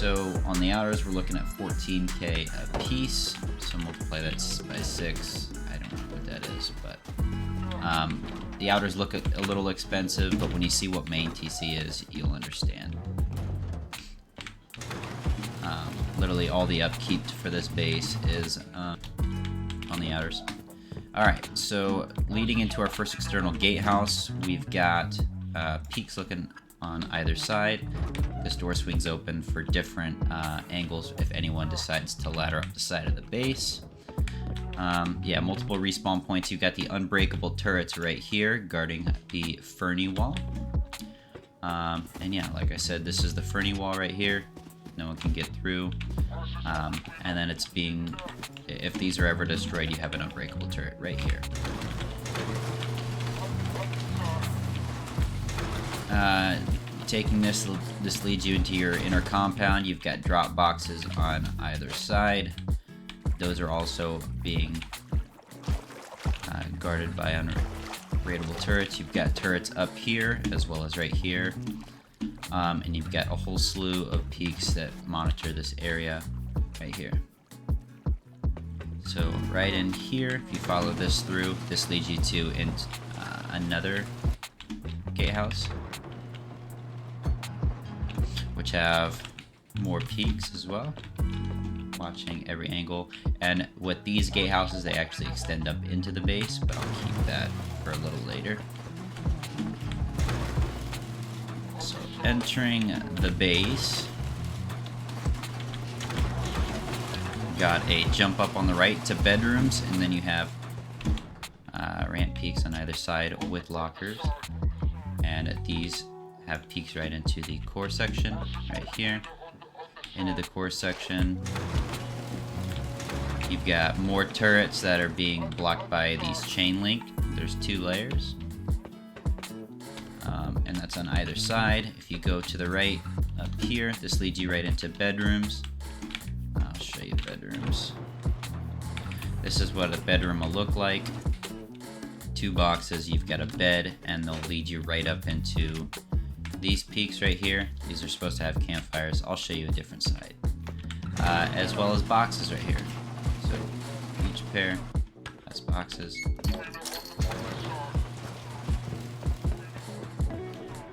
So on the outers, we're looking at 14k a piece. So multiply that by 6. I don't know what that is, but the outers look a little expensive, but when you see what main TC is, you'll understand. Literally all the upkeep for this base is on the outers. Alright, so leading into our first external gatehouse, we've got peaks looking on either side. This door swings open for different angles if anyone decides to ladder up the side of the base. Yeah, multiple respawn points. You've got the unbreakable turrets right here guarding the Fernie wall. And yeah, like I said, this is the Fernie wall right here. No one can get through. And then it's being, if these are ever destroyed, you have an unbreakable turret right here. Taking this leads you into your inner compound. You've got drop boxes on either side. Those are also being guarded by unraidable turrets. You've got turrets up here as well as right here. And you've got a whole slew of peaks that monitor this area right here. So right in here, if you follow this through, this leads you to another gatehouse, which have more peaks as well, watching every angle. And with these gatehouses, they actually extend up into the base, but I'll keep that for a little later. So entering the base, got a jump up on the right to bedrooms, and then you have ramp peaks on either side with lockers. And these have peaks right into the core section, right here. Into the core section. You've got more turrets that are being blocked by these chain link. There's 2 layers. And that's on either side. If you go to the right up here, this leads you right into bedrooms. I'll show you bedrooms. This is what a bedroom will look like. 2 boxes, you've got a bed, and they'll lead you right up into these peaks right here. These are supposed to have campfires. I'll show you a different side. As well as boxes right here. So each pair has boxes.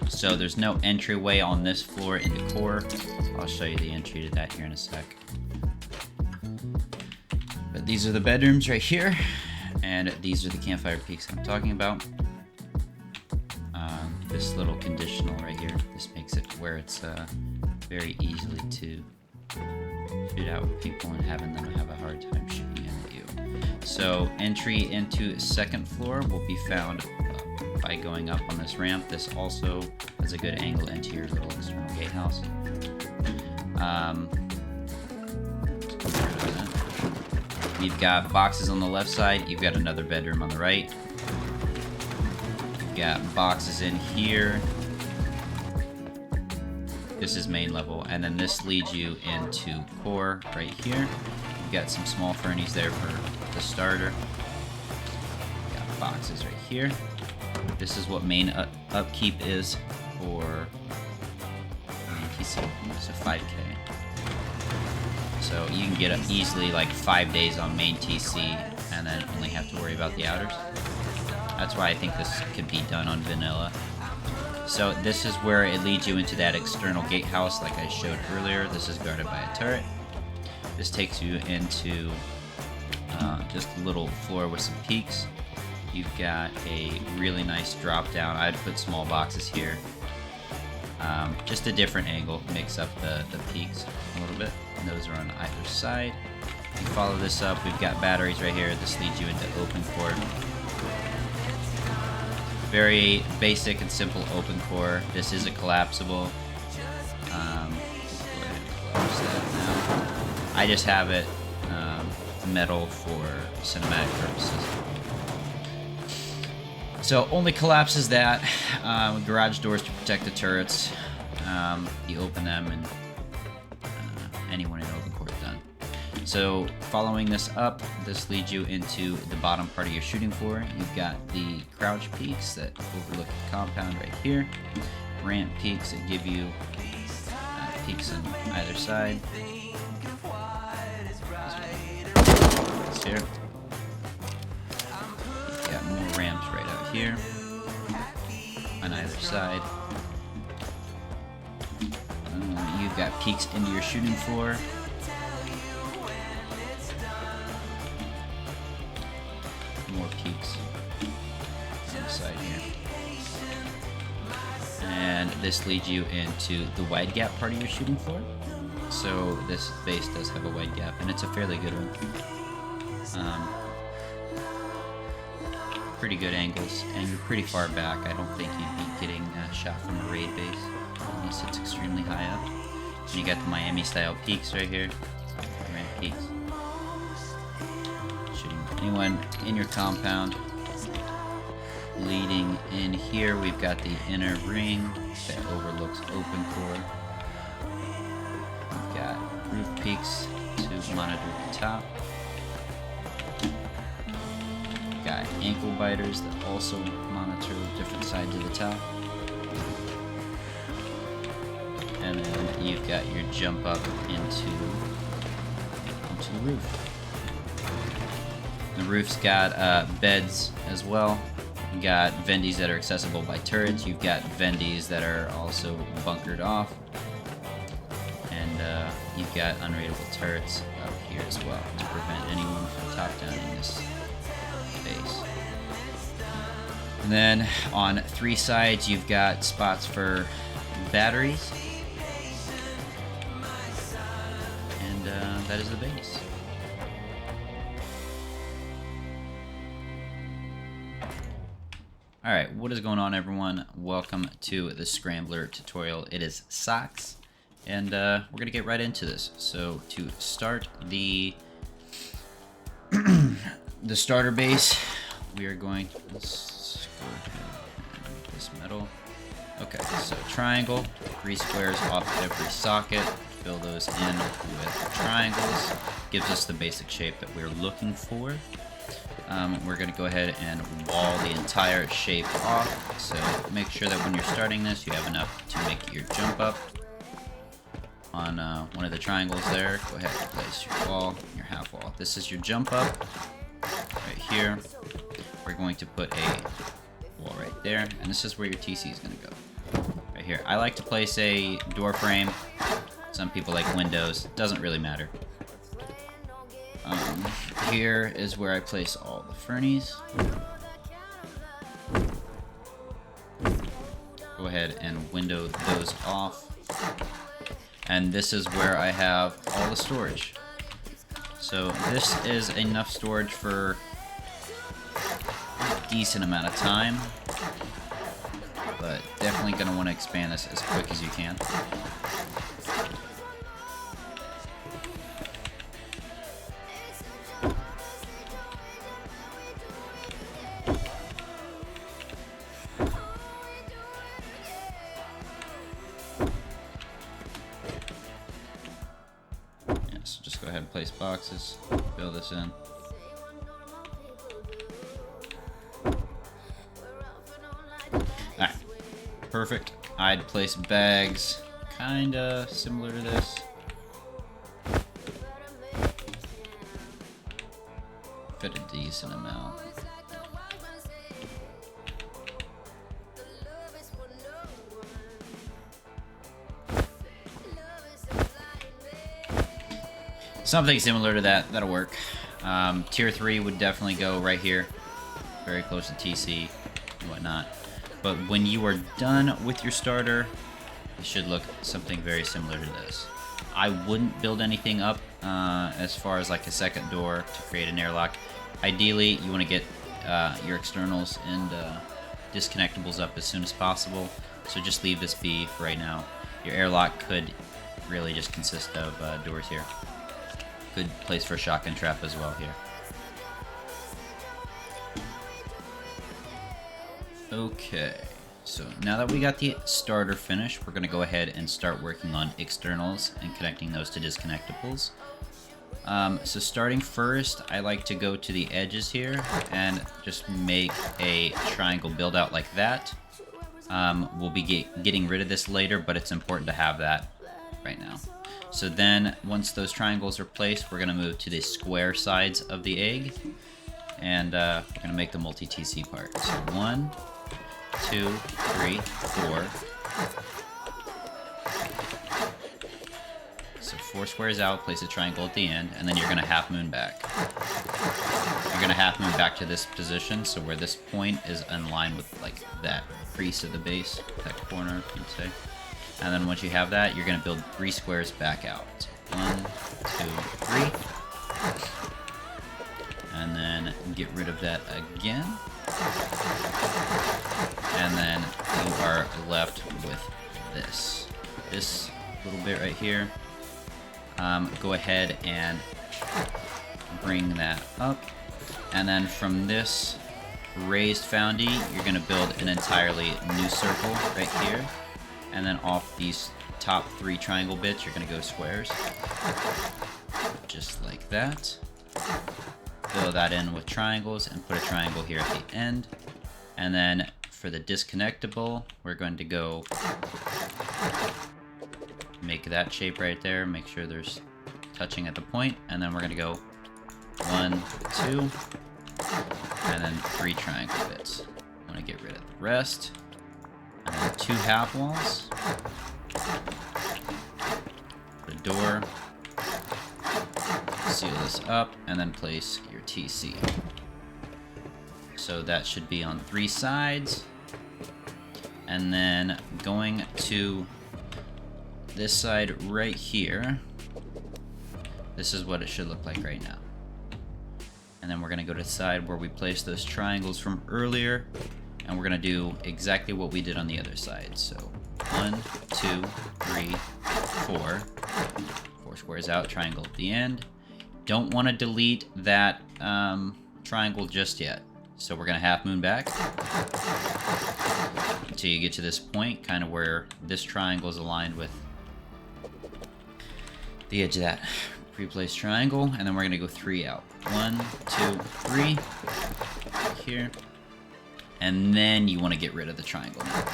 So there's no entryway on this floor into core. I'll show you the entry to that here in a sec. But these are the bedrooms right here, and these are the campfire peaks I'm talking about. This little conditional right here, this makes it where it's very easily to shoot out with people and having them have a hard time shooting at you. So entry into second floor will be found by going up on this ramp. This also has a good angle into your little external gatehouse. You've got boxes on the left side. You've got another bedroom on the right. You've got boxes in here. This is main level, and then this leads you into core right here. You've got some small fernies there for the starter. You've got boxes right here. This is what main upkeep is for main TC, so 5k. So you can get up easily like 5 days on main TC and then only have to worry about the outers. That's why I think this could be done on vanilla. So this is where it leads you into that external gatehouse like I showed earlier. This is guarded by a turret. This takes you into just a little floor with some peaks. You've got a really nice drop down. I'd put small boxes here. Just a different angle, mix up the peaks a little bit. And those are on either side. If you follow this up, we've got batteries right here. This leads you into open core. Very basic and simple open core. This is a collapsible. Go ahead and close that now. I just have it metal for cinematic purposes. So only collapses that. Garage doors to protect the turrets. You open them and anyone in open core is done. So following this up, this leads you into the bottom part of your shooting floor. You've got the crouch peaks that overlook the compound right here. Ramp peaks that give you peaks on either side. This here. You've got more ramps right out here on either side. You've got peaks into your shooting floor. More peaks on the side here. And this leads you into the wide gap part of your shooting floor. So this base does have a wide gap, and it's a fairly good one. Pretty good angles, and you're pretty far back. I don't think you'd be getting shot from a raid base unless it's extremely high up. And you got the Miami style peaks right here. Ramp peaks. Shooting anyone in your compound. Leading in here, we've got the inner ring that overlooks open core. We've got roof peaks to monitor the top. We've got ankle biters that also monitor different sides of the top. And then you've got your jump up into the roof. The roof's got beds as well. You got vendies that are accessible by turrets. You've got vendies that are also bunkered off. And you've got unraidable turrets up here as well to prevent anyone from top downing this base. And then on three sides, you've got spots for batteries. And that is the base. Alright, what is going on, everyone? Welcome to the Scrambler tutorial. It is Socks, and we're going to get right into this. So, to start the the starter base, we are going to... Let's go ahead and this metal. Okay, so triangle, 3 squares off every socket. Fill those in with triangles. Gives us the basic shape that we're looking for. We're going to go ahead and wall the entire shape off, so make sure that when you're starting this, you have enough to make your jump up on one of the triangles there. Go ahead and place your wall, your half wall. This is your jump up right here. We're going to put a wall right there, and this is where your TC is going to go. Right here. I like to place a door frame. Some people like windows. Doesn't really matter. Here is where I place all the fernies. Go ahead and window those off. And this is where I have all the storage. So this is enough storage for a decent amount of time. But definitely going to want to expand this as quick as you can. So just go ahead and place boxes, fill this in. Alright, perfect. I'd place bags, kinda similar to this. Fit a decent amount. Something similar to that, that'll work. Tier 3 would definitely go right here, very close to TC and whatnot. But when you are done with your starter, it should look something very similar to this. I wouldn't build anything up as far as like a second door to create an airlock. Ideally, you want to get your externals and disconnectables up as soon as possible. So just leave this be for right now. Your airlock could really just consist of doors here. Good place for a shotgun trap as well here. Okay, so now that we got the starter finished, we're going to go ahead and start working on externals and connecting those to disconnectables. So starting first, I like to go to the edges here and just make a triangle build out like that. We'll be getting rid of this later, but it's important to have that right now. So then, once those triangles are placed, we're going to move to the square sides of the egg. And we're going to make the multi-TC part. So 1, 2, 3, 4. So 4 squares out, place a triangle at the end, and then you're going to half moon back. You're going to half moon back to this position, so where this point is in line with like that crease of the base, that corner, you'd say. And then once you have that, you're going to build 3 squares back out. So 1, 2, 3. And then get rid of that again. And then you are left with this. This little bit right here. Go ahead and bring that up. And then from this raised foundie, you're going to build an entirely new circle right here. And then off these top 3 triangle bits, you're going to go squares. Just like that. Fill that in with triangles and put a triangle here at the end. And then for the disconnectable, we're going to go make that shape right there. Make sure there's touching at the point. And then we're going to go 1, 2, and then 3 triangle bits. I'm going to get rid of the rest. And then 2 half walls. Put a door. Seal this up, and then place your TC. So that should be on 3 sides. And then going to this side right here, this is what it should look like right now. And then we're going to go to the side where we placed those triangles from earlier, and we're going to do exactly what we did on the other side. So 1, 2, 3, 4. 4 squares out, triangle at the end. Don't want to delete that triangle just yet. So we're going to half moon back until you get to this point, kind of where this triangle is aligned with the edge of that pre-placed triangle. And then we're going to go 3 out. 1, 2, 3. Here. And then you want to get rid of the triangle now.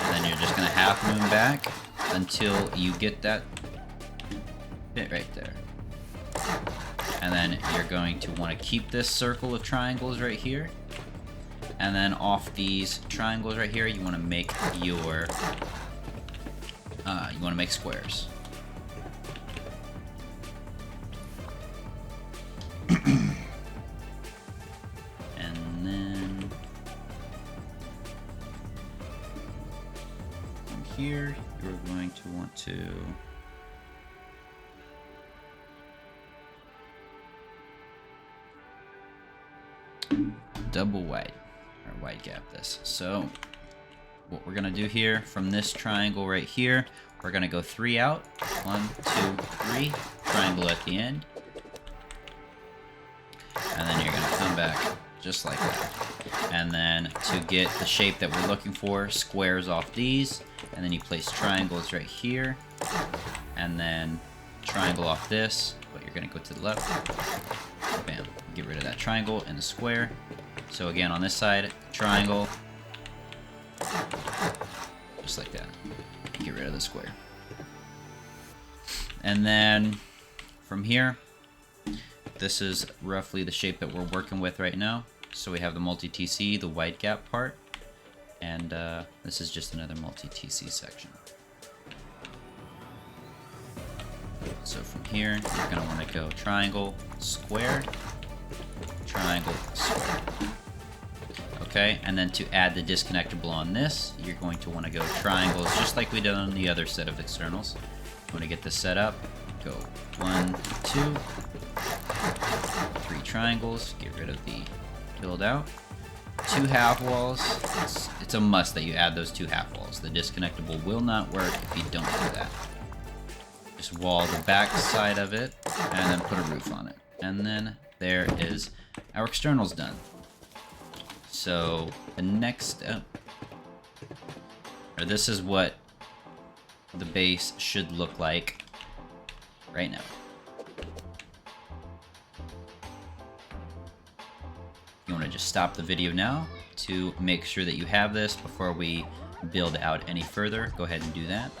And then you're just going to half moon back until you get that bit right there. And then you're going to want to keep this circle of triangles right here. And then off these triangles right here, you want to make your squares. And then from here, you're going to want to double wide or wide gap this. So what we're gonna do here from this triangle right here, we're gonna go 3 out. 1, 2, 3. Triangle at the end. And then you're gonna come back just like that. And then to get the shape that we're looking for, squares off these, and then you place triangles right here, and then triangle off this, but you're gonna go to the left. Bam. Get rid of that triangle and the square. So again, on this side, triangle, just like that. Get rid of the square. And then from here, this is roughly the shape that we're working with right now. So we have the multi-TC, the wide gap part, and this is just another multi-TC section. So from here, you're going to want to go triangle, square, triangle, square. Okay, and then to add the disconnectable on this, you're going to want to go triangles, just like we did on the other set of externals. You want to get this set up, go 1, 2, 3 triangles, get rid of the filled out. 2 half walls, it's a must that you add those 2 half walls. The disconnectable will not work if you don't do that. Just wall the back side of it, and then put a roof on it. And then there is our externals done. So the next step, or this is what the base should look like right now. You want to just stop the video now to make sure that you have this before we build out any further. Go ahead and do that.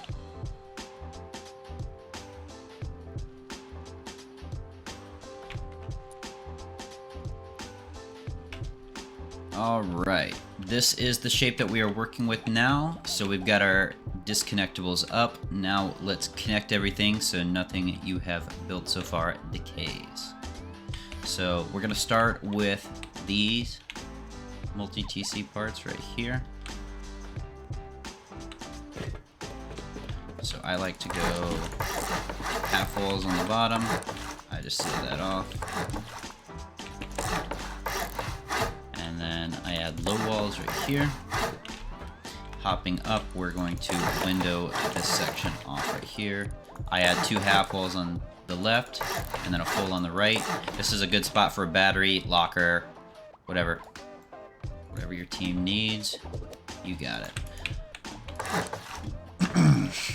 Alright, this is the shape that we are working with now. So we've got our disconnectables up. Now let's connect everything so nothing you have built so far decays. So we're going to start with these multi-TC parts right here. So I like to go half walls on the bottom. I just seal that off. And then I add low walls right here. Hopping up, we're going to window this section off right here. I add 2 half walls on the left and then a full on the right. This is a good spot for a battery, locker, whatever your team needs. You got it.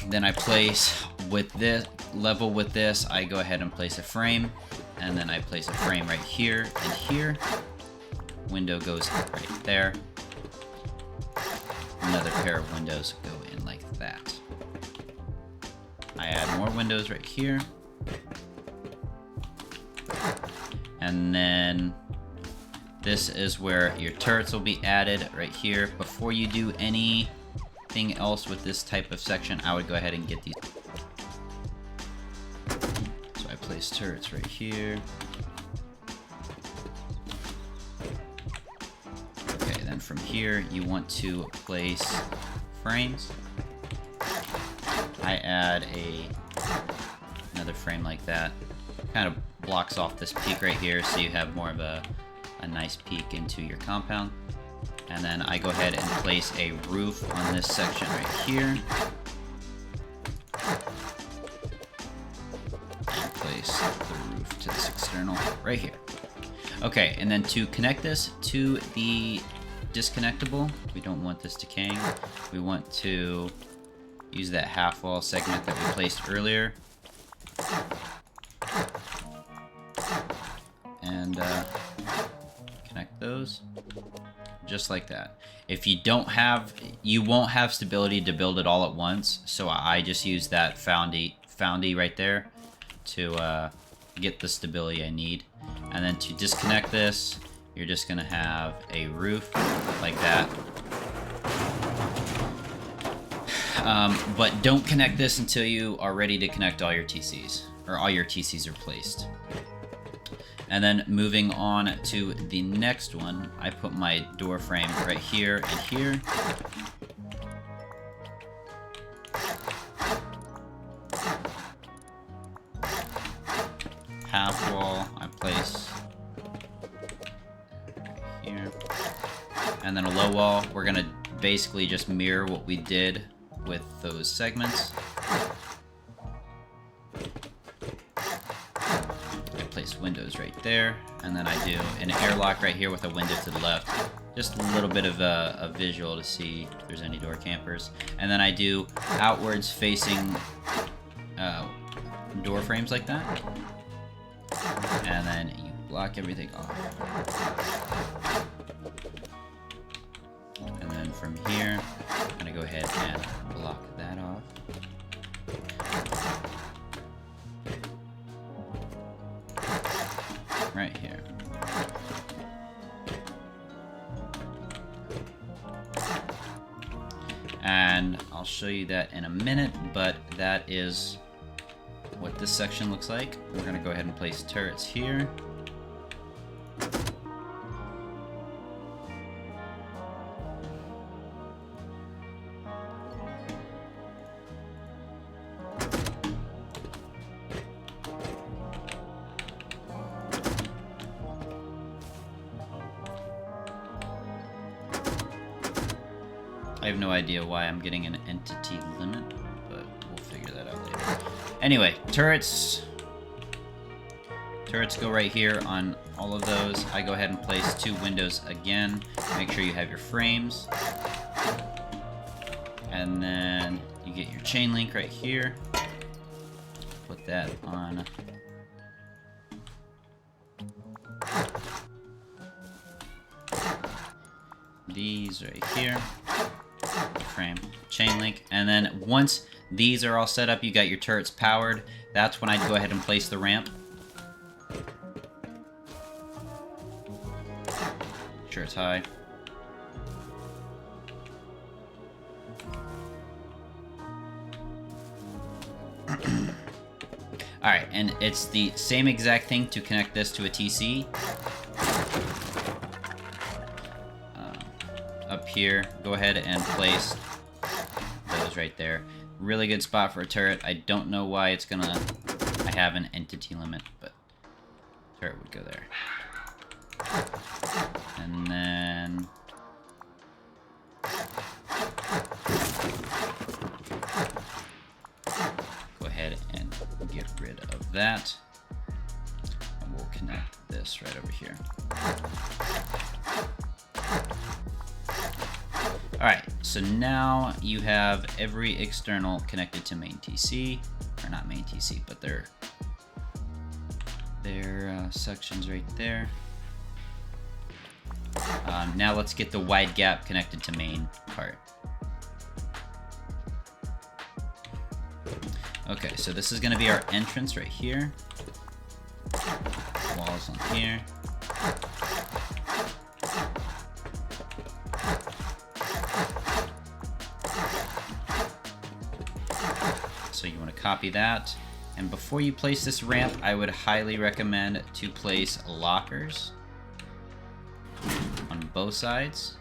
Then I place with this level with this, I go ahead and place a frame, and then I place a frame right here and here. Window goes right there. Another pair of windows go in like that. I add more windows right here. And then this is where your turrets will be added right here. Before you do anything else with this type of section, I would go ahead and get these. So I place turrets right here. Okay, then from here you want to place frames. I add another frame like that. Kind of blocks off this peak right here so you have more of a nice peek into your compound. And then I go ahead and place a roof on this section right here. And place the roof to this external right here. Okay, and then to connect this to the disconnectable, we don't want this decaying. We want to use that half wall segment that we placed earlier. And connect those just like that. If you don't have, you won't have stability to build it all at once, so I just use that foundy right there to get the stability I need. And then to disconnect this, you're just gonna have a roof like that. But don't connect this until you are ready to connect all your TCs, or all your TCs are placed. And then moving on to the next one, I put my door frame right here and here. Half wall, I place right here. And then a low wall, we're gonna basically just mirror what we did with those segments. Windows right there, and then I do an airlock right here with a window to the left. Just a little bit of a visual to see if there's any door campers. And then I do outwards facing door frames like that. And then you block everything off. And then from here, I'm gonna go ahead and block that off. Right here. And I'll show you that in a minute, but that is what this section looks like. We're gonna go ahead and place turrets here. I have no idea why I'm getting an entity limit, but we'll figure that out later. Anyway, turrets go right here on all of those. I go ahead and place 2 windows again. Make sure you have your frames. And then you get your chain link right here. Put that on. These right here. Frame, chain link, and then once these are all set up, you got your turrets powered, that's when I'd go ahead and place the ramp. Sure it's high. Alright, and it's the same exact thing to connect this to a TC. Up here, go ahead and place those right there. Really good spot for a turret. I don't know why it's gonna... I have an entity limit, but turret would go there. And then... go ahead and get rid of that. And we'll connect this right over here. Alright, so now you have every external connected to main TC, or not main TC, but their sections right there. Now let's get the wide gap connected to main part. Okay, so this is going to be our entrance right here. Walls on here. So you want to copy that. And before you place this ramp, I would highly recommend to place lockers on both sides.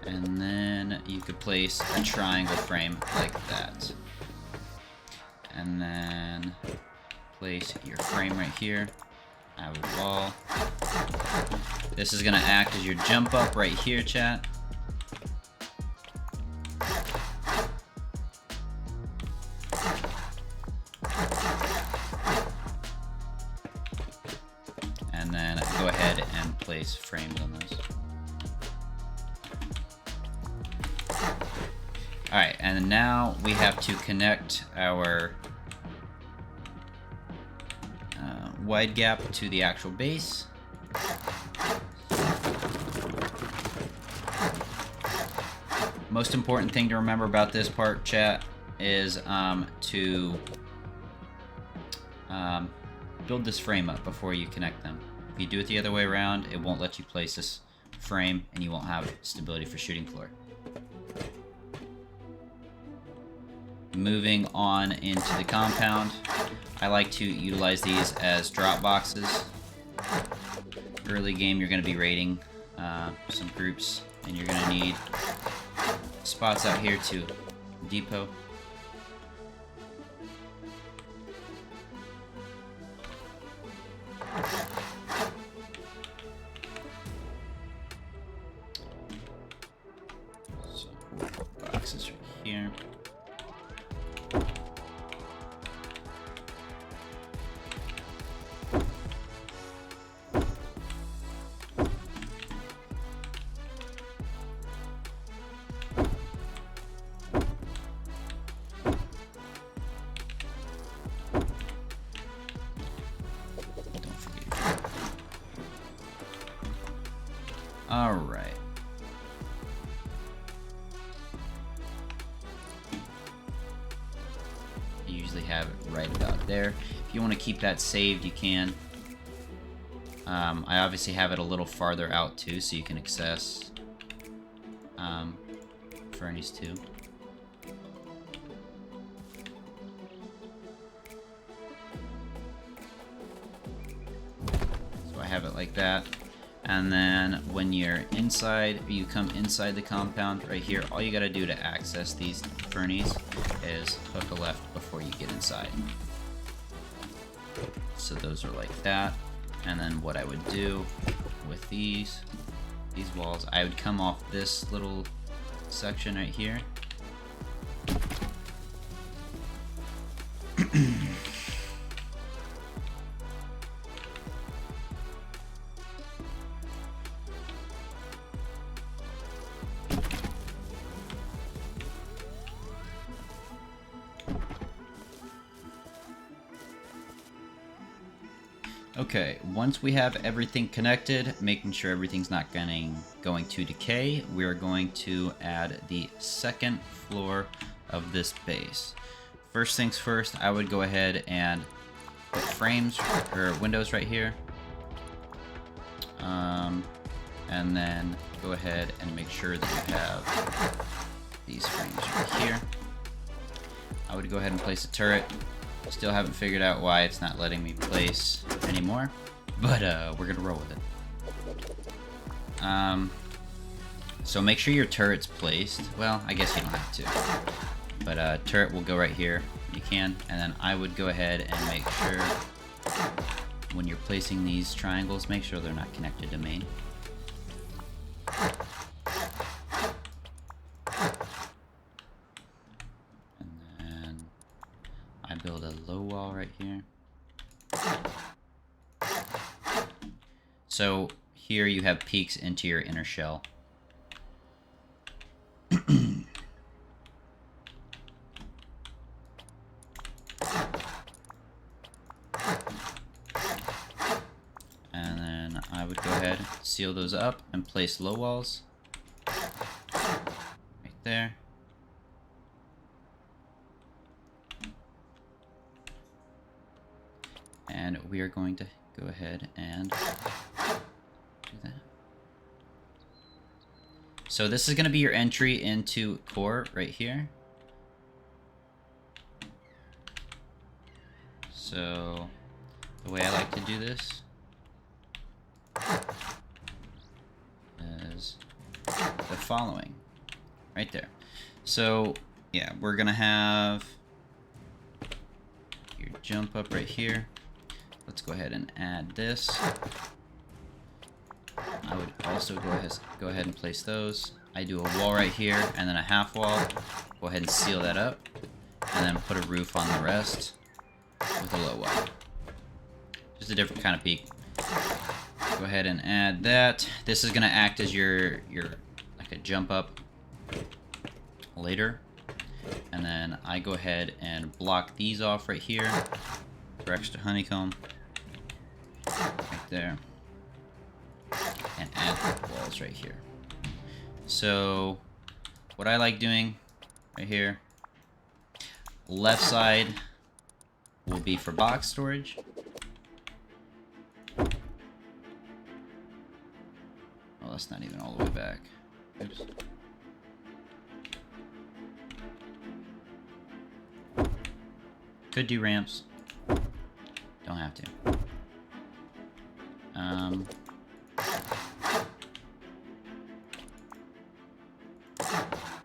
And then you could place a triangle frame like that. And then place your frame right here. I would wall. This is gonna act as your jump up right here, chat. And then go ahead and place frames on those. Alright, and now we have to connect our wide gap to the actual base. Most important thing to remember about this part, chat, is to build this frame up before you connect them. If you do it the other way around, it won't let you place this frame and you won't have stability for shooting floor. Moving on into the compound, I like to utilize these as drop boxes. Early game, you're going to be raiding some groups, and you're going to need spots out here to depot. So, boxes right here. Alright. You usually have it right about there. If you want to keep that saved, you can. I obviously have it a little farther out too, so you can access furnace too. So I have it like that. And then when you're inside, you come inside the compound right here, all you gotta do to access these furnaces is hook a left before you get inside. So those are like that. And then what I would do with these walls, I would come off this little section right here. Okay, once we have everything connected, making sure everything's not going to decay, we're going to add the second floor of this base. First things first, I would go ahead and put frames or windows right here. And then go ahead and make sure that you have these frames right here. I would go ahead and place a turret. Still haven't figured out why it's not letting me place anymore, but we're gonna roll with it. So make sure your turret's placed. Well, I guess you don't have to, but turret will go right here. You can, and then I would go ahead and make sure when you're placing these triangles, make sure they're not connected to main. And then I build a low wall right here. So here you have peaks into your inner shell. And then I would go ahead, seal those up, and place low walls right there. And we are going to go ahead and do that. So this is going to be your entry into core right here. So the way I like to do this is the following, right there. So yeah, we're gonna have your jump up right here. Let's go ahead and add this. I would also go ahead and place those. I do a wall right here and then a half wall. Go ahead and seal that up, and then put a roof on the rest with a low wall. Just a different kind of peak. Go ahead and add that. This is gonna act as your like a jump up later. And then I go ahead and block these off right here for extra honeycomb. Right there. And add walls right here. So what I like doing right here, left side will be for box storage. Oh, that's not even all the way back. Oops. Could do ramps. Don't have to.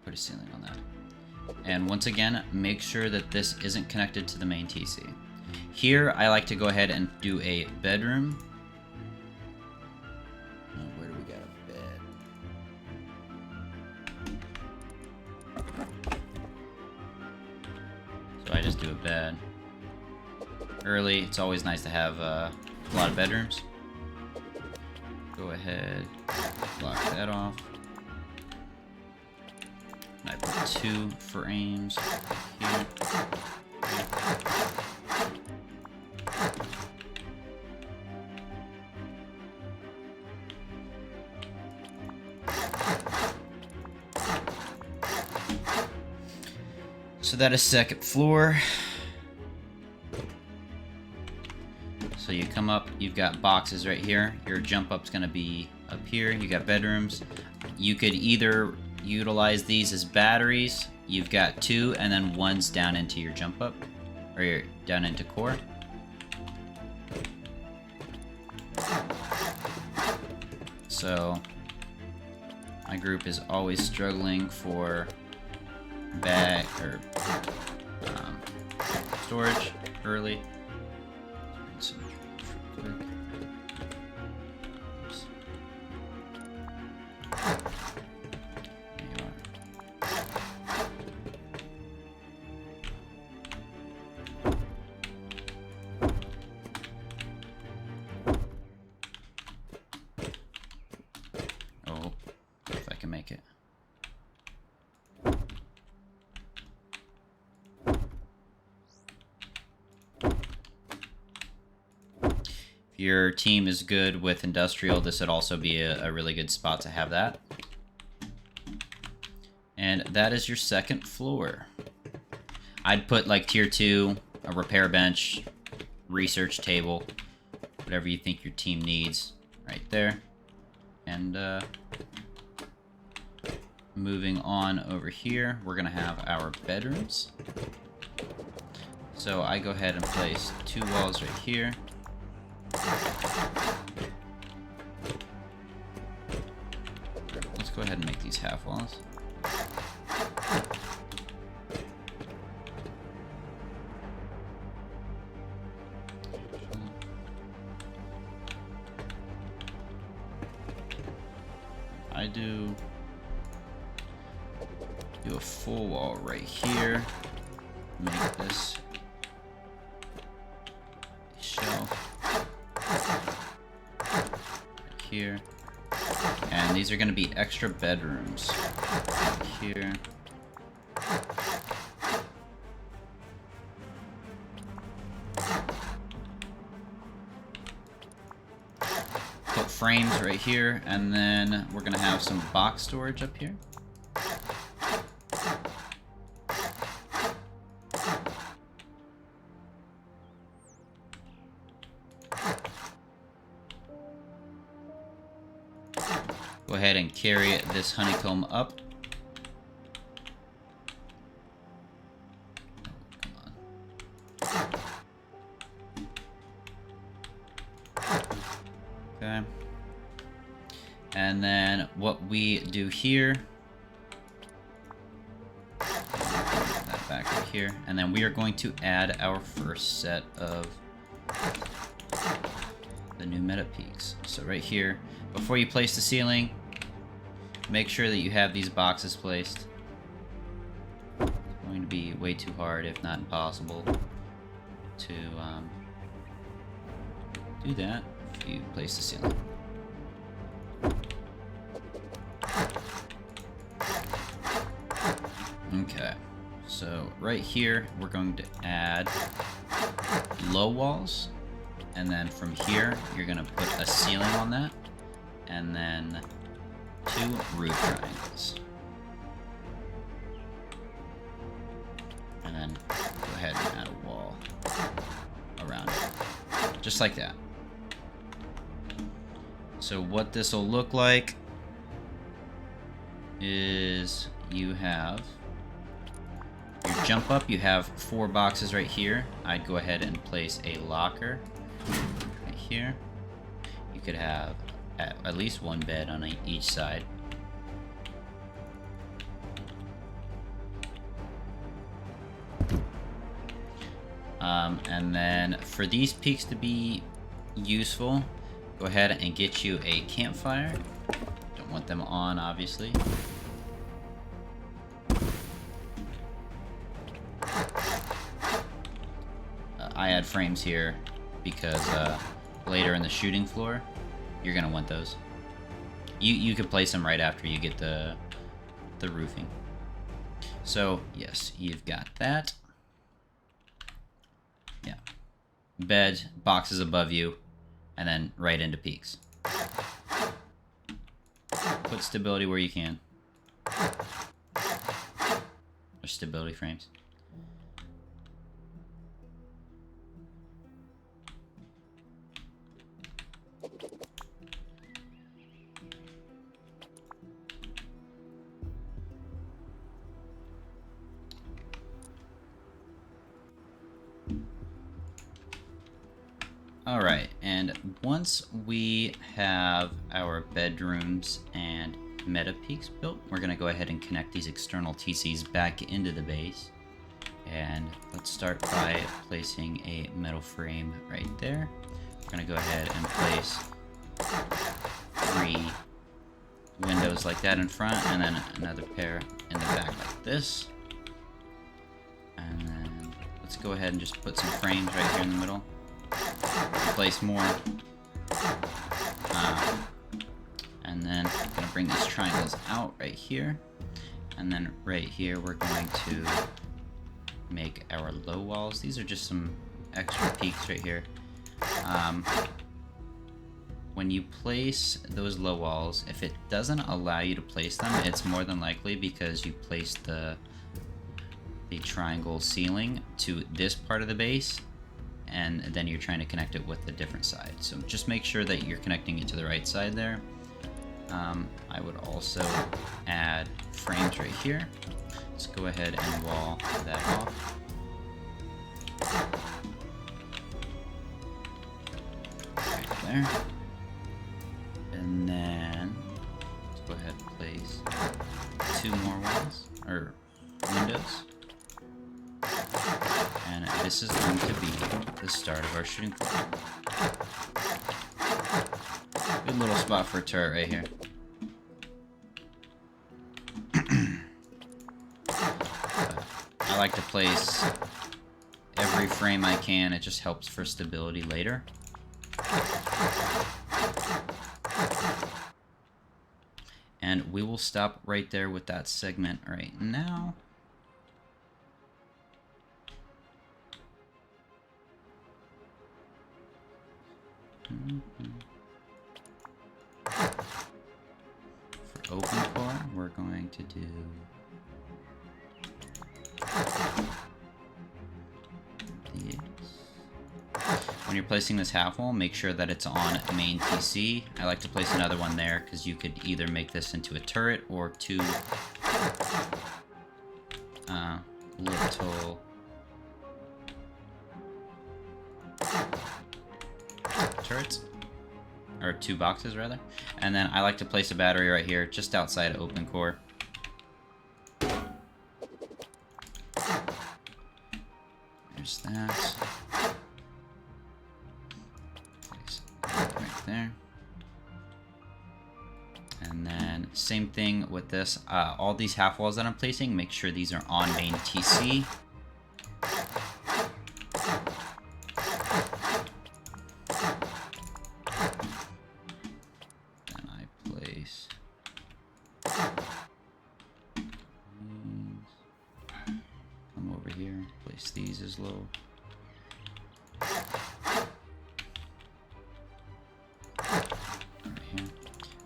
Put a ceiling on that. And once again, make sure that this isn't connected to the main TC. Here, I like to go ahead and do a bedroom. Oh, where do we got a bed? So I just do a bed. Early, it's always nice to have a lot of bedrooms. Go ahead, block that off. And I put 2 frames here. So that is second floor. So you come up, you've got boxes right here. Your jump up's gonna be up here. You got bedrooms. You could either utilize these as batteries. You've got 2, and then one's down into your jump up, or down into core. So my group is always struggling for bag or storage early. Oh, if I can make it. If your team is good with industrial, this would also be a really good spot to have that. And that is your second floor. I'd put like tier 2, a repair bench, research table, whatever you think your team needs right there. And moving on over here, we're gonna have our bedrooms. So I go ahead and place 2 walls right here. Let's go ahead and make these half walls. I do a full wall right here. Make this shelf right here, and these are going to be extra bedrooms right here. Put frames right here, and then we're going to have some box storage up here. Go ahead and carry this honeycomb up. Come on. Okay. And then what we do here, that back right here, and then we are going to add our first set of the new meta peaks. So right here, before you place the ceiling, make sure that you have these boxes placed. It's going to be way too hard, if not impossible, to do that if you place the ceiling. Okay, so right here we're going to add low walls, and then from here you're going to put a ceiling on that, and then 2 roof triangles. And then go ahead and add a wall around it. Just like that. So what this will look like is you have your jump up, you have 4 boxes right here. I'd go ahead and place a locker right here. You could have at least 1 bed on each side. And then for these peaks to be useful, go ahead and get you a campfire. Don't want them on, obviously. I add frames here because later in the shooting floor, you're gonna want those. You could place them right after you get the roofing. So yes, you've got that. Yeah, bed, boxes above you, and then right into peaks. Put stability where you can. Or stability frames. Alright, and once we have our bedrooms and meta peaks built, we're going to go ahead and connect these external TCs back into the base. And let's start by placing a metal frame right there. We're going to go ahead and place 3 windows like that in front, and then another pair in the back like this. And then let's go ahead and just put some frames right here in the middle. Place more, and then I'm going to bring these triangles out right here, and then right here we're going to make our low walls. These are just some extra peaks right here. When you place those low walls, if it doesn't allow you to place them, it's more than likely because you placed the triangle ceiling to this part of the base, and then you're trying to connect it with a different side. So just make sure that you're connecting it to the right side there. I would also add frames right here. Let's go ahead and wall that off. Right there. And then let's go ahead and place 2 more walls, or windows. And this is going to be the start of our shooting floor. Good little spot for a turret right here. I like to place every frame I can. It just helps for stability later. And we will stop right there with that segment right now. For open core, we're going to do these. When you're placing this half wall, make sure that it's on main TC. I like to place another one there because you could either make this into a turret or 2 little turrets, or 2 boxes rather. And then I like to place a battery right here just outside of open core. There's that. Place it right there. And then same thing with this. All these half walls that I'm placing, make sure these are on main TC. Then I place these. Come over here, place these as low.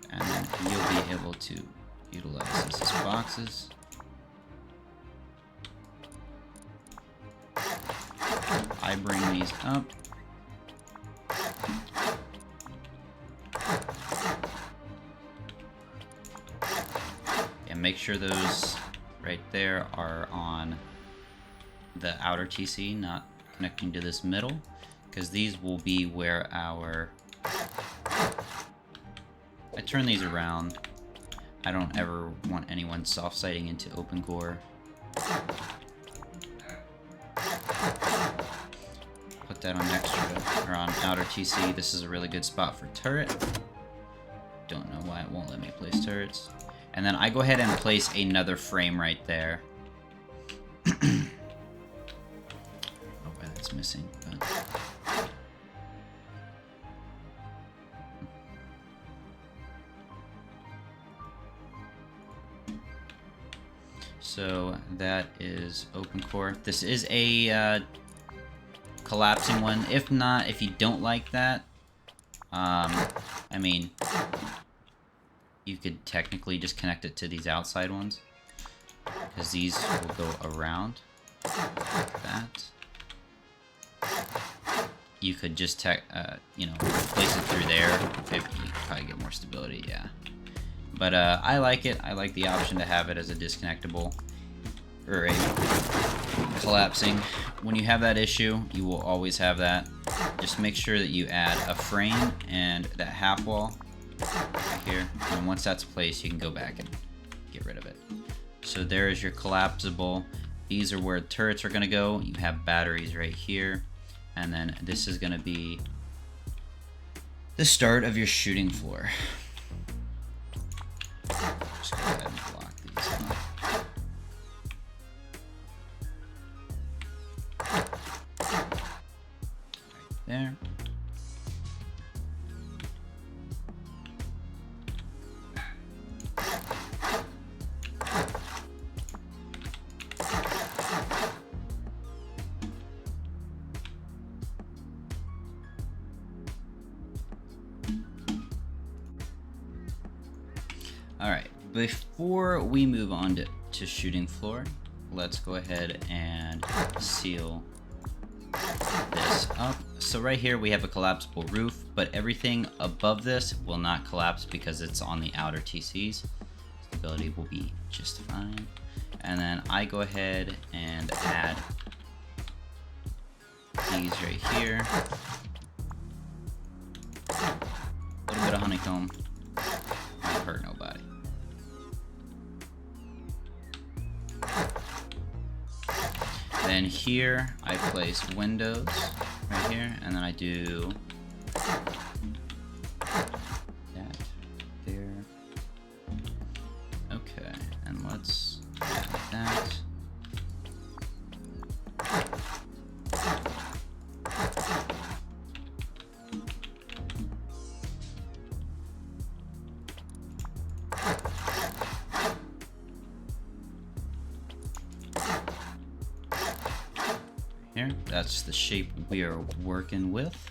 And then you'll be able to utilize these as boxes. I bring these up. And make sure those right there are on the outer TC, not connecting to this middle, because these will be where our... I turn these around. I don't ever want anyone soft sighting into open core. Put that on extra, or on outer TC. This is a really good spot for turret. Don't know why it won't let me place turrets. And then I go ahead and place another frame right there. I don't know why that's missing, but... So that is open core. This is a collapsing one. If not, if you don't like that, I mean, you could technically just connect it to these outside ones, because these will go around like that. You could just you know, place it through there. Maybe you could probably get more stability, yeah. But I like it. I like the option to have it as a disconnectable or a collapsing. When you have that issue, you will always have that. Just make sure that you add a frame and that half wall right here. And once that's placed, you can go back and get rid of it. So there is your collapsible. These are where turrets are going to go. You have batteries right here. And then this is going to be the start of your shooting floor. Just go ahead and block these up. Right there. Alright, before we move on to shooting floor, let's go ahead and seal this this up. So right here we have a collapsible roof, but everything above this will not collapse because it's on the outer TCs. Stability will be just fine. And then I go ahead and add these right here. A little bit of honeycomb. Won't hurt nobody. Then here I place windows right here, and then I do that there. Okay, and let's add that. Here, that's the shape we are working with.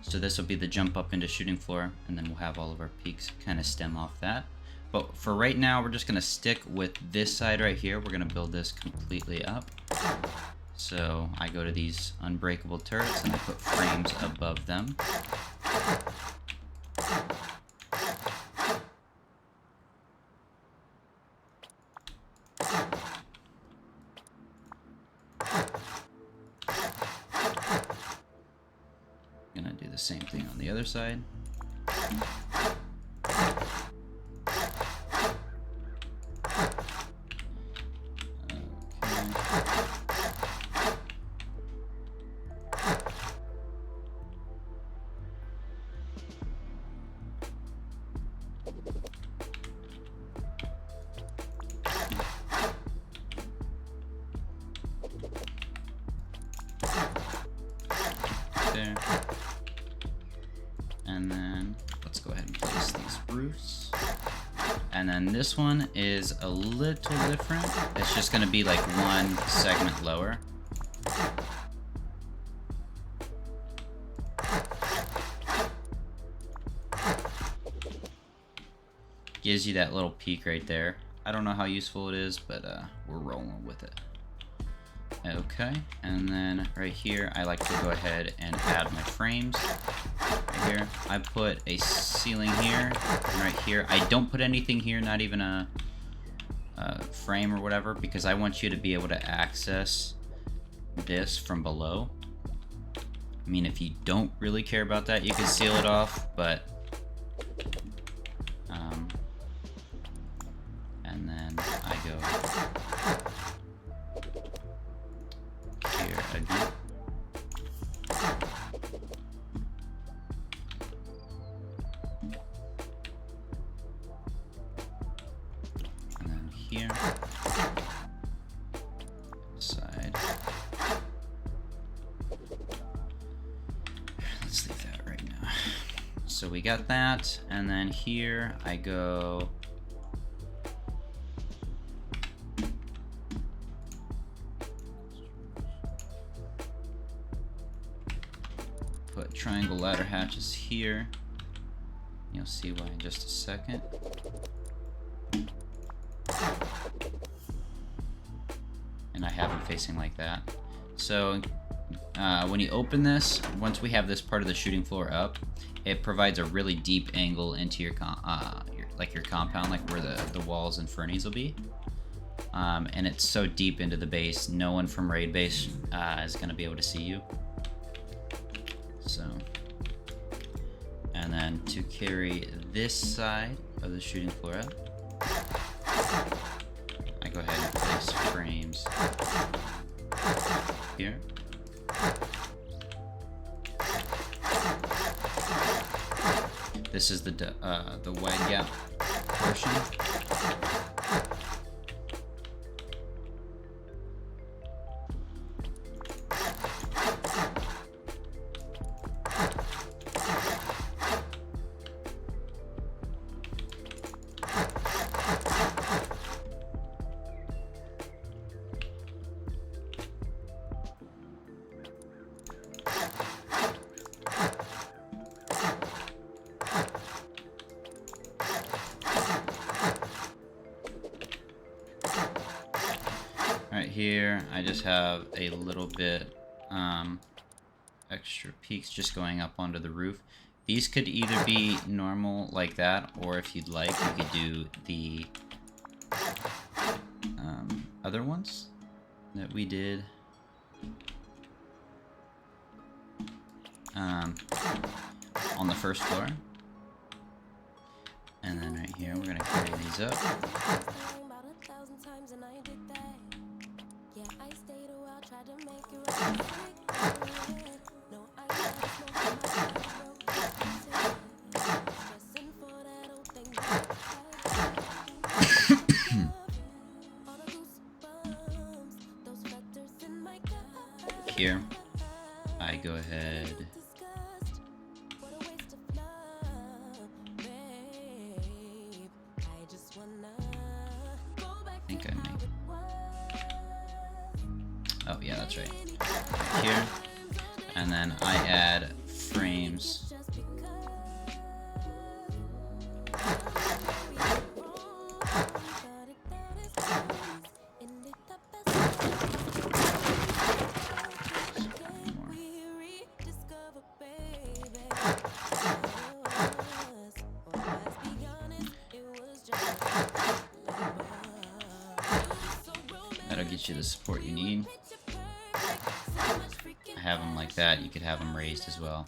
So this will be the jump up into shooting floor, and then we'll have all of our peaks kind of stem off that. But for right now, we're just gonna stick with this side right here. We're gonna build this completely up. So I go to these unbreakable turrets and I put frames above them. Gonna do the same thing on the other side. There. And then let's go ahead and place these roofs. And then this one is a little different. It's just going to be like one segment lower. Gives you that little peak right there. I don't know how useful it is, but we're rolling with it. Okay, and then right here, I like to go ahead and add my frames. Right here, I put a ceiling here, and right here, I don't put anything here, not even a frame or whatever, because I want you to be able to access this from below. I mean, if you don't really care about that, you can seal it off, but and then I go here again. And then here. Side. Let's leave that right now. So we got that, and then here I go put triangle ladder hatches here. You'll see why in just a second. And I have them facing like that. So when you open this, once we have this part of the shooting floor up, it provides a really deep angle into your compound, like where the walls and fernies will be. And it's so deep into the base, no one from raid base is going to be able to see you. So, and then to carry this side of the shooting floor up, I go ahead and place frames here. This is the wide gap portion. Right here, I just have a little bit extra peaks just going up onto the roof. These could either be normal like that, or if you'd like, you could do the other ones that we did. On the first floor. And then right here, we're gonna carry these up. Here, I go ahead. I think I make. Oh yeah, that's right. Right here, and then I add frames. That'll get you the support you need. I have them like that. You could have them raised as well.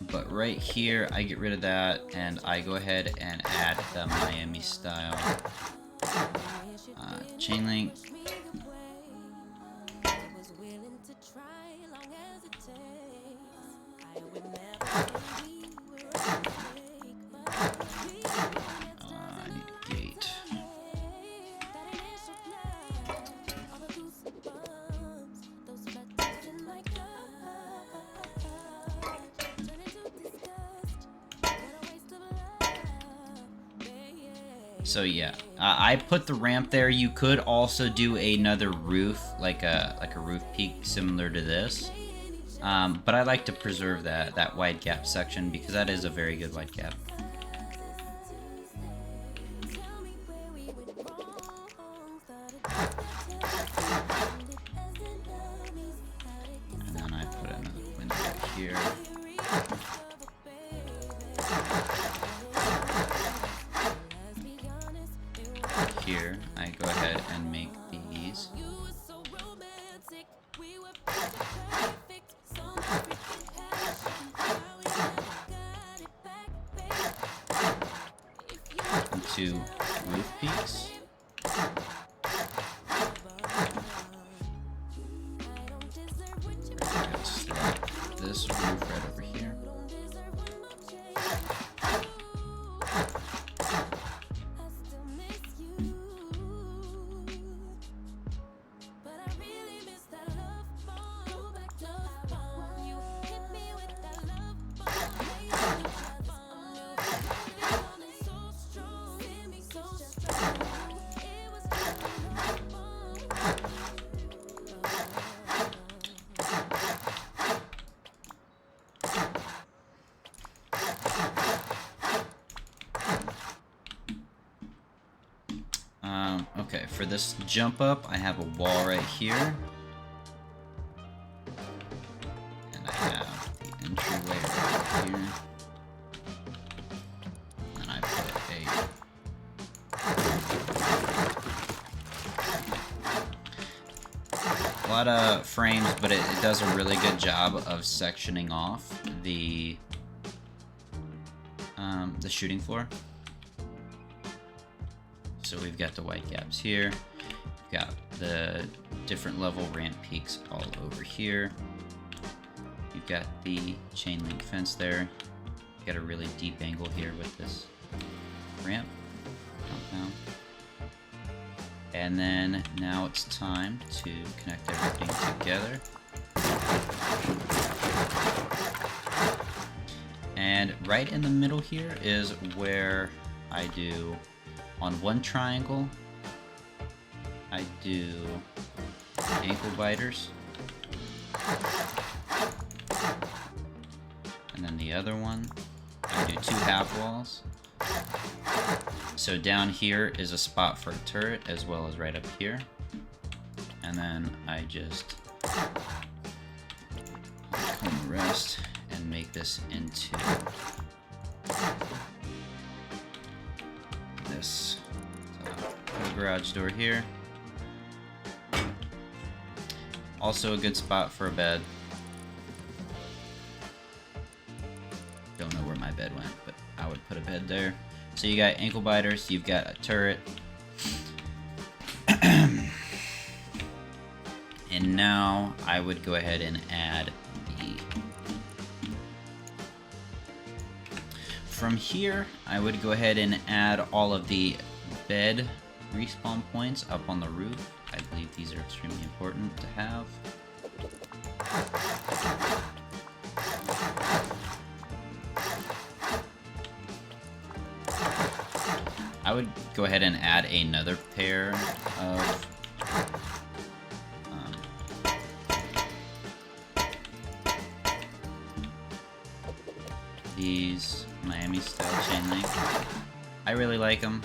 But right here, I get rid of that, and I go ahead and add the Miami style chain link. So yeah, I put the ramp there. You could also do another roof, like a roof peak similar to this, but I like to preserve that wide gap section because that is a very good wide gap. And then I put another window here. Here, I go ahead and make these. Into roof peaks. Select this roof right over here. Okay, for this jump up, I have a wall right here. And I have the entryway right here. And I put a lot of frames, but it does a really good job of sectioning off the shooting floor. So we've got the white gaps here. We've got the different level ramp peaks all over here. You've got the chain link fence there. You've got a really deep angle here with this ramp. Down. And then now it's time to connect everything together. And right in the middle here is where I do, on one triangle, I do ankle biters. And then the other one, I do 2 half walls. So down here is a spot for a turret, as well as right up here. and then I just comb the rest and make this into this. So, put a garage door here. Also a good spot for a bed. Don't know where my bed went, but I would put a bed there. So you got ankle biters, you've got a turret. And now I would go ahead and add the... From here, I would go ahead and add all of the bed respawn points up on the roof. I believe these are extremely important to have. I would go ahead and add another pair of these Miami style chain link. I really like them.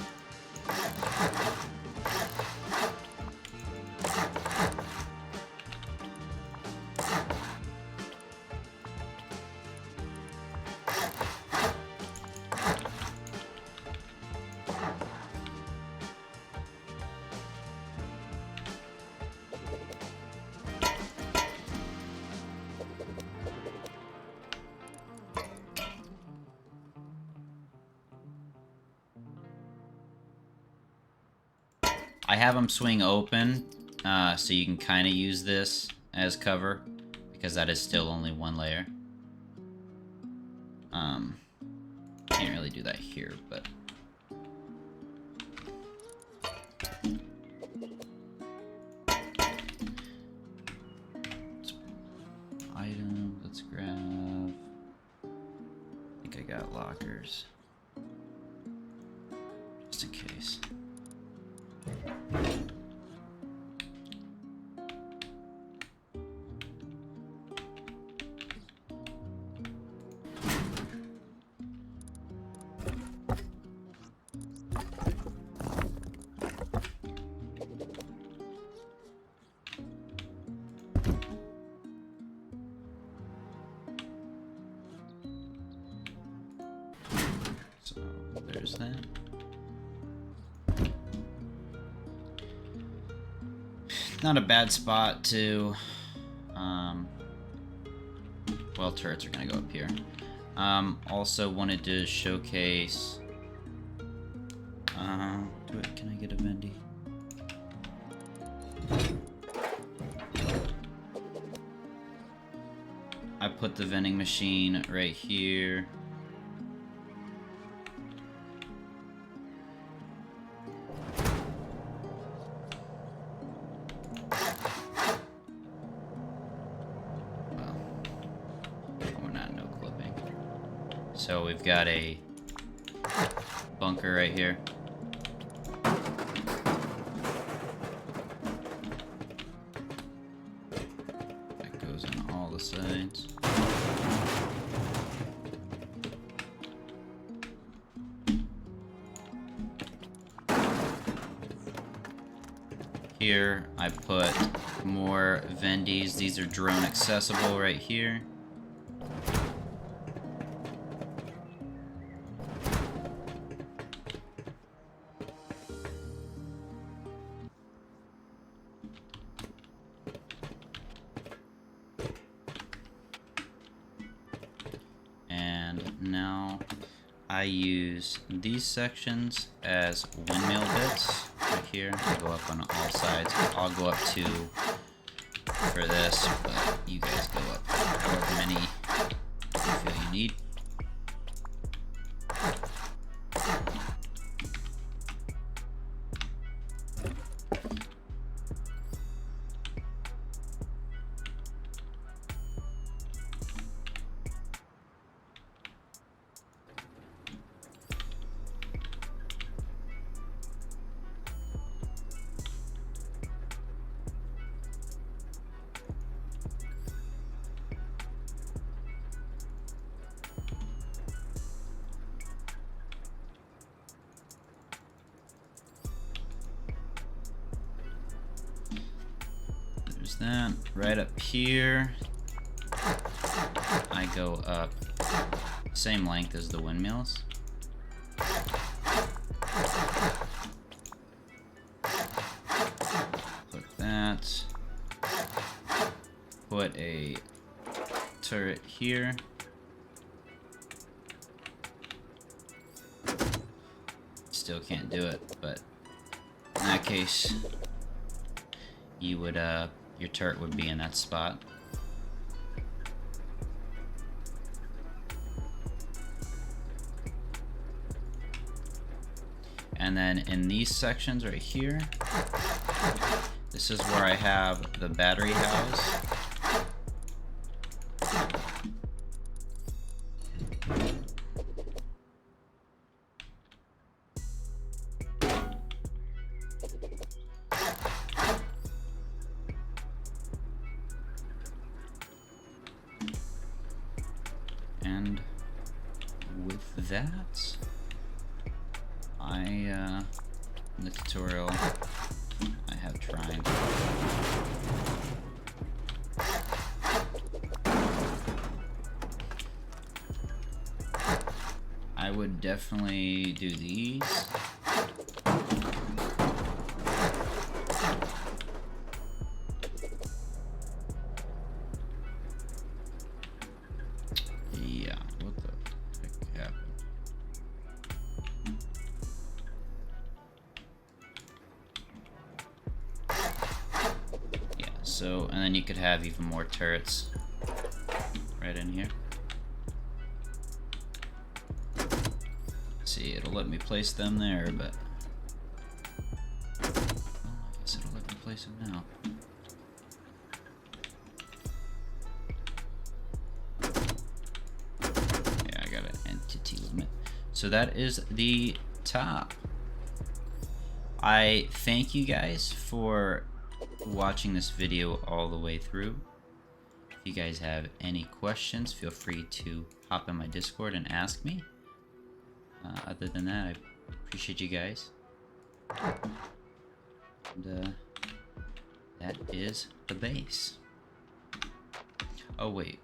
I have them swing open, so you can kind of use this as cover, because that is still only one layer. Can't really do that here, but... Item, let's grab... I think I got lockers. Just in case. So there's that. Not a bad spot to, well, turrets are gonna go up here. Also wanted to showcase, can I get a Vendy? I put the vending machine right here. So we've got a bunker right here. That goes on all the sides. Here I put more Vendys. These are drone accessible right here. Now I use these sections as windmill bits right here. They go up on all sides. I'll go up 2 for this, but you guys go up however many you feel you need. that. Right up here, I go up same length as the windmills. Put that. Put a turret here. Still can't do it, but in that case, you would your turret would be in that spot. And then in these sections right here, this is where I have the battery house. And with that, in the tutorial, I have tried. I would definitely do these. Yeah, what the heck happened? Yeah, so, and then you could have even more turrets right in here. See, it'll let me place them there, but well, I guess it'll let me place them now. Yeah, I got an entity limit. So that is the top. I thank you guys for watching this video all the way through. If you guys have any questions, feel free to hop in my Discord and ask me. Other than that, I appreciate you guys. And that is the base. Oh wait,